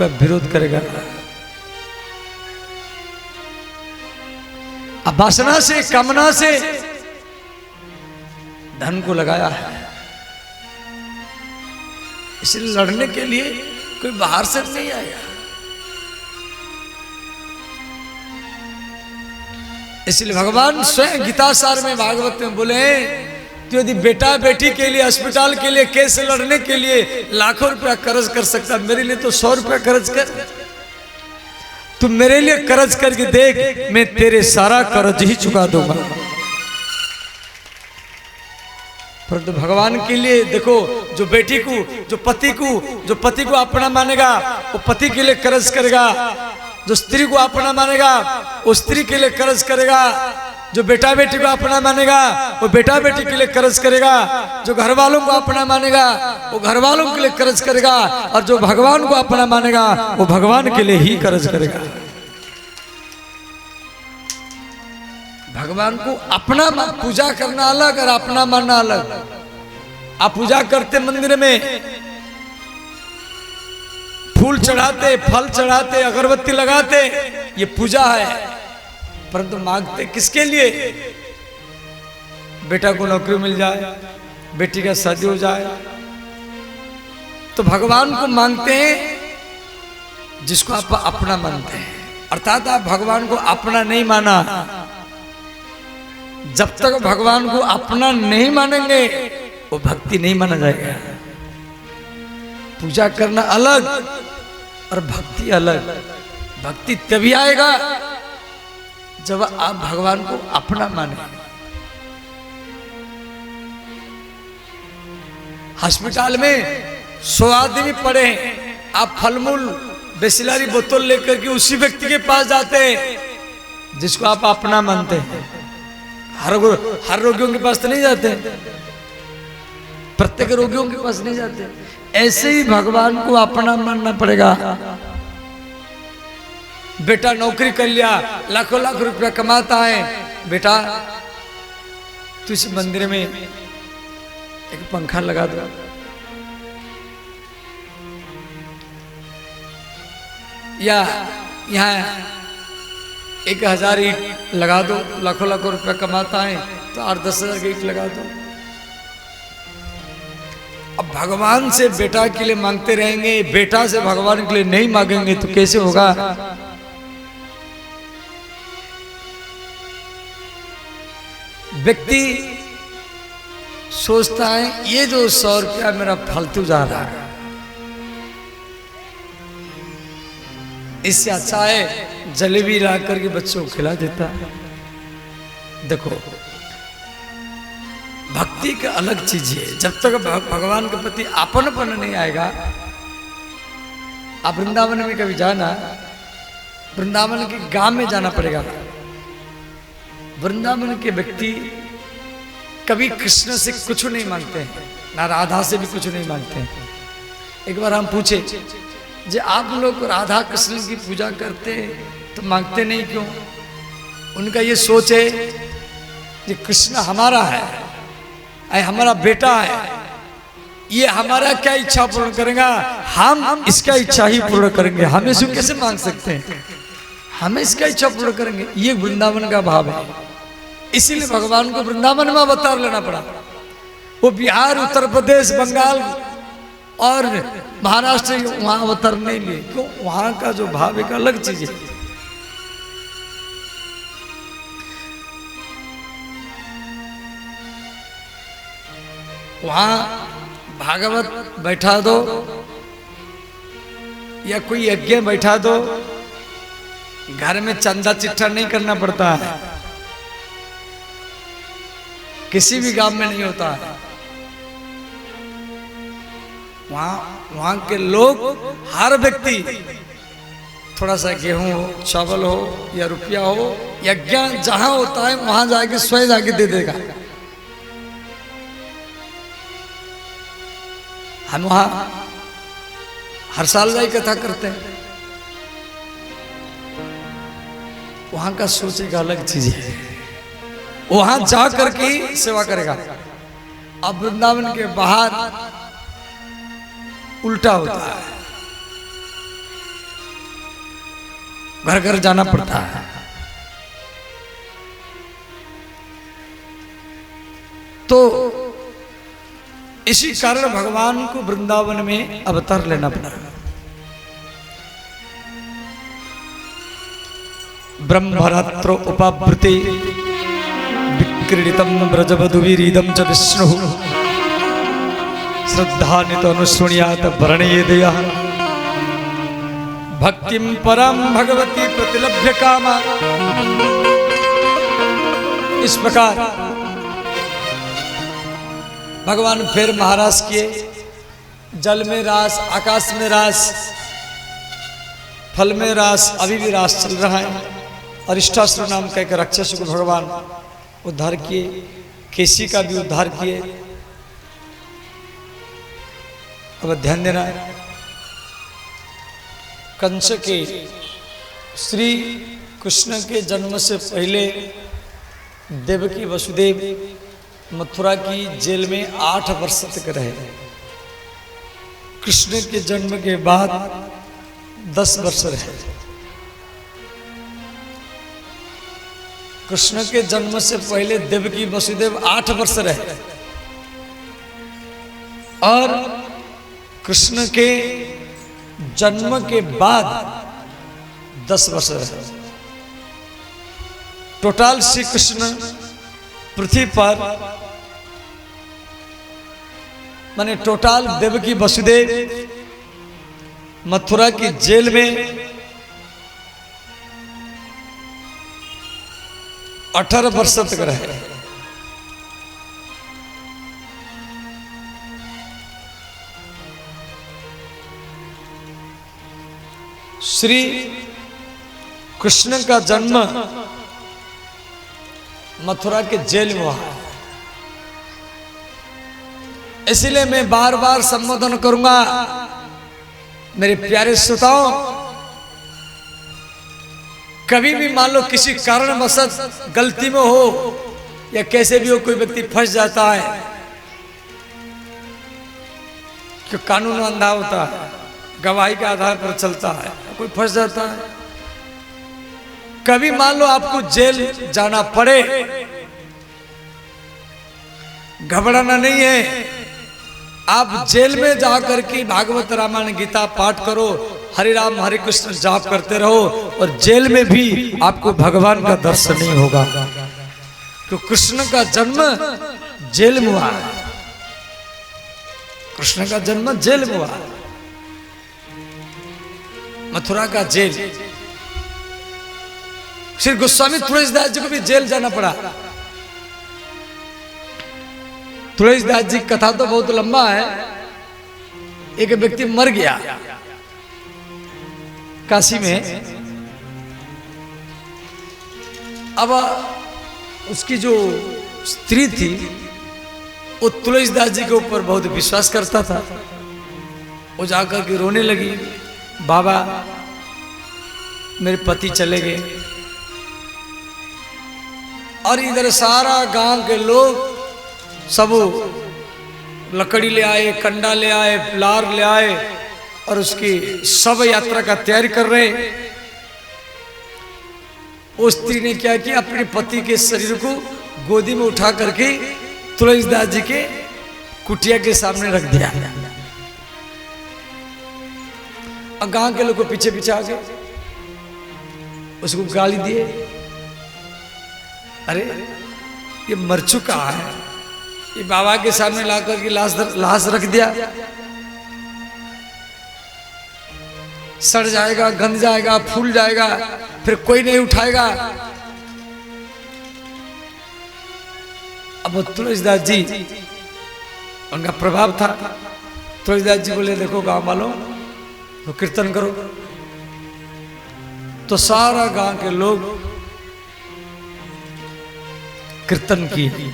आपका विरोध करेगा। अब वासना से, कामना से धन को लगाया है, इसलिए लड़ने के लिए कोई बाहर से नहीं आया। इसलिए भगवान स्वयं गीता सार में, भागवत में बोले, तो यदि बेटा बेटी के लिए, अस्पताल के लिए, केस लड़ने के लिए लाखों रुपया कर्ज कर सकता, मेरे लिए तो 100 रुपया कर्ज कर। तू मेरे लिए कर्ज करके देख, मैं तेरे सारा कर्ज ही चुका दूंगा। परंतु भगवान के लिए देखो, जो बेटी को, जो पति को अपना मानेगा, वो पति के लिए कर्ज करेगा। जो स्त्री को अपना मानेगा, वो स्त्री के लिए कर्ज करेगा। जो बेटा बेटी को अपना मानेगा, वो बेटा बेटी के लिए कर्ज करेगा। जो घर वालों को अपना मानेगा, वो घर वालों के लिए कर्ज करेगा। और जो भगवान को अपना मानेगा, वो भगवान के लिए ही कर्ज करेगा। भगवान को अपना पूजा करना अलग और अपना मानना अलग। आप पूजा करते मंदिर में, फूल चढ़ाते, फल चढ़ाते, अगरबत्ती लगाते, ये पूजा है। परंतु मांगते किसके लिए? बेटा को नौकरी मिल जाए, बेटी का शादी हो जाए, तो भगवान को मांगते हैं जिसको आप अपना मानते हैं। अर्थात आप भगवान को अपना नहीं माना। जब तक भगवान को अपना नहीं मानेंगे, वो भक्ति नहीं माना जाएगा। पूजा करना अलग और भक्ति अलग। भक्ति तभी आएगा जब आप भगवान को अपना माने। अस्पताल में 100 आदमी पड़े, आप फलमूल बिसलरी बोतल लेकर के उसी व्यक्ति के पास जाते हैं जिसको आप अपना मानते हैं। हर रोगियों के पास तो नहीं जाते, प्रत्येक रोगियों के पास नहीं जाते। ऐसे ही भगवान को अपना मानना पड़ेगा। बेटा नौकरी कर लिया, लाखों लाख रुपया कमाता है, बेटा तू इस मंदिर में एक पंखा लगा दो, या यहाँ 1000 ईंट लगा दो। लाखों लाखों रुपया कमाता है तो 8-10 हजार ईंट लगा दो। अब भगवान से बेटा के लिए मांगते रहेंगे, बेटा से भगवान के लिए नहीं मांगेंगे तो कैसे होगा? व्यक्ति सोचता है ये जो 100 रुपया मेरा फालतू जा रहा है, इससे अच्छा है जलेबी ला करके बच्चों को खिला देता है। देखो, भक्ति का अलग चीज है। जब तक भगवान के प्रति अपनपन नहीं आएगा। आप वृंदावन में कभी जाना, वृंदावन के गांव में जाना पड़ेगा। वृंदावन के व्यक्ति कभी कृष्ण से कुछ नहीं मांगते हैं, ना राधा से भी कुछ नहीं मांगते हैं। एक बार हम पूछे, जो आप लोग राधा कृष्ण की पूजा करते तो मांगते नहीं क्यों? उनका ये सोच है कि कृष्ण हमारा है, हमारा बेटा है, ये हमारा क्या इच्छा पूर्ण करेगा, हम इसका इच्छा ही पूर्ण करेंगे। हम इसको कैसे मांग सकते हैं? हम इसका इच्छा पूर्ण करेंगे। ये वृंदावन का भाव है। इसीलिए भगवान को वृंदावन में अवतार लेना पड़ा। वो बिहार, उत्तर प्रदेश, बंगाल और महाराष्ट्र वहां अवतार नहीं लिए। क्यों? वहां का जो भाव एक अलग चीज है। वहां भागवत बैठा दो या कोई यज्ञ बैठा दो, घर में चंदा चिट्ठा नहीं करना पड़ता है। किसी भी गांव में नहीं होता है। वहां के लोग, हर व्यक्ति थोड़ा सा गेहूं हो, चावल हो या रुपया हो, यज्ञ जहां होता है वहां जाके स्वयं जाके दे देगा। हम वहां हर साल जाई कथा करते हैं। वहां का सोच एक अलग चीज है। वहां जा करके सेवा करेगा। अब वृंदावन के बाहर उल्टा होता है। घर घर जाना पड़ता है। तो इसी कारण भगवान को वृंदावन में अवतार लेना पड़ा। ब्रह्मरात्रो उपावृते विक्रीडितम ब्रजवधुविरीदम च विष्णु श्रद्धान्वितो अनुशृणुयात् वर्णयेदयः भक्तिं परम भगवती प्रतिलभ्य कामा। इस प्रकार भगवान फिर महाराज किए, जल में रास, आकाश में रास, फल में रास, अभी भी रास चल रहा है। अरिष्टासुर नाम का एक राक्षस को भगवान उद्धार किए, केसी का भी उद्धार किए। अब ध्यान देना, कंस के श्री कृष्ण के जन्म से पहले देवकी वसुदेव मथुरा की जेल में 8 वर्ष तक रहे। कृष्ण के जन्म के बाद 10 वर्ष रहे। कृष्ण के जन्म से पहले देवकी वसुदेव 8 वर्ष रहे और कृष्ण के जन्म के बाद 10 वर्ष रहे। टोटल श्री कृष्ण पृथ्वी पर माने टोटल देवकी वसुदेव मथुरा की जेल में 18 वर्ष तक रहे। श्री कृष्ण का जन्म मथुरा के जेल में हुआ। इसलिए मैं बार बार संबोधन करूंगा मेरे प्यारे श्रोताओं, कभी भी मान लो किसी कारणवश गलती में हो या कैसे भी हो कोई व्यक्ति फंस जाता है, कि कानून अंधा होता है, गवाही के आधार पर चलता है, कोई फंस जाता है। कभी मान लो आपको जेल जाना पड़े, घबराना नहीं है। आप जेल में जाकर के भागवत रामायण गीता पाठ करो, हरे राम हरे कृष्ण जाप करते रहो और जेल में भी आपको भगवान का दर्शन नहीं होगा, क्योंकि कृष्ण का जन्म जेल में हुआ है। कृष्ण का जन्म जेल में हुआ है, मथुरा का जेल। श्री गोस्वामी तुलसीदास जी को भी जेल जाना पड़ा। तुलसीदास जी कथा तो बहुत लंबा है। एक व्यक्ति मर गया काशी में। अब उसकी जो स्त्री थी वो तुलसीदास जी के ऊपर बहुत विश्वास करता था। वो जाकर के रोने लगी, बाबा मेरे पति चले गए। और इधर सारा गांव के लोग सब लकड़ी ले आए, कंडा ले आए, लार ले आए और उसकी शव यात्रा का तैयारी कर रहे। उस स्त्री ने क्या किया, अपने पति के शरीर को गोदी में उठा करके तुलसीदास जी के कुटिया के सामने रख दिया। और गांव के लोग को पीछे पीछे आ गए, उसको गाली दिए, अरे ये मर चुका है, ये बाबा के सामने लाकर के लाश रख दिया, सड़ जाएगा, गंध जाएगा, फूल जाएगा, फिर कोई नहीं उठाएगा। अब तुलसीदास जी, उनका प्रभाव था। तुलसीदास जी बोले देखो गांव वालों तो कीर्तन करो। तो सारा गांव के लोग कीर्तन किए।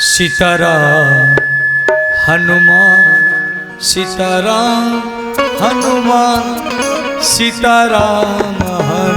सीताराम हनुमान, सीताराम हनुमान, सीताराम हनुमान।